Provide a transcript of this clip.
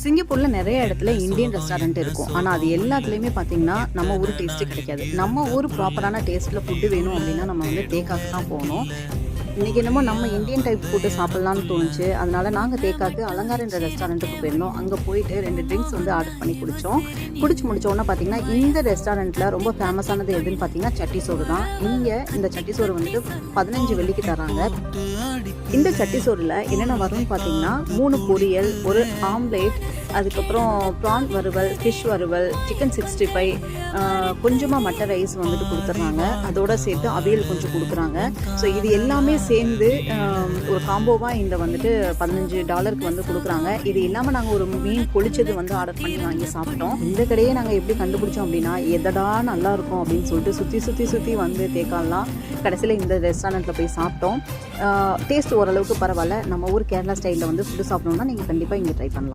சிங்கப்பூரில் நிறைய இடத்துல இந்தியன் ரெஸ்டாரண்ட் இருக்கும். ஆனால் அது எல்லாத்துலேயுமே பார்த்தீங்கன்னா நம்ம ஊர் டேஸ்ட்டு கிடைக்காது. நம்ம ஊர் ப்ராப்பரான டேஸ்ட்டில் ஃபுட்டு வேணும் அப்படின்னா நம்ம வந்து தேக்காக்கு தான் போகணும். இன்றைக்கி என்னமோ நம்ம இந்தியன் டைப் ஃபுட்டு சாப்பிட்லான்னு தோணுச்சு. அதனால் நாங்கள் தேக்காக்கு அலங்காரன்ற ரெஸ்டாரண்ட்டுக்கு போயிருந்தோம். அங்கே போயிட்டு 2 ட்ரிங்க்ஸ் வந்து ஆர்டர் பண்ணி குடித்தோம். குடிச்சு முடிச்சோன்னா பார்த்தீங்கன்னா இந்த ரெஸ்டாரண்ட்டில் ரொம்ப ஃபேமஸானது எதுன்னு பார்த்தீங்கன்னா சட்டி சோறு தான். இங்கே இந்த சட்டி சோறு வந்துட்டு 15 வெள்ளிக்கு தராங்க. இந்த சட்டி சோறில் என்னென்ன வரும்னு பார்த்தீங்கன்னா 3 பொரியல், ஒரு ஆம்லேட், அதுக்கப்புறம் ப்ரான் வறுவல், ஃபிஷ் வறுவல், சிக்கன் 65, கொஞ்சமாக மட்டர் ரைஸ் வந்துட்டு கொடுத்துட்றாங்க. அதோடு சேர்த்து அவியல் கொஞ்சம் கொடுக்குறாங்க. ஸோ இது எல்லாமே சேர்ந்து ஒரு காம்போவாக இந்த வந்துட்டு $15 வந்து கொடுக்குறாங்க. இது இல்லாமல் நாங்கள் ஒரு மீன் பொளிச்சது வந்து ஆர்டர் பண்ணி வாங்கி சாப்பிட்டோம். இந்த கடையை நாங்கள் எப்படி கண்டுபிடிச்சோம் அப்படின்னா எதடா நல்லாயிருக்கும் அப்படின்னு சொல்லிட்டு சுற்றி வந்து தேக்காலாம் கடைசியில் இந்த ரெஸ்டாரண்ட்டில் போய் சாப்பிட்டோம். டேஸ்ட் ஓரளவுக்கு பரவாயில்ல. நம்ம ஊர் கேரளா ஸ்டைலில் வந்து ஃபுட்டு சாப்பிடணுன்னா நீங்கள் கண்டிப்பாக இங்கே ட்ரை பண்ணலாம்.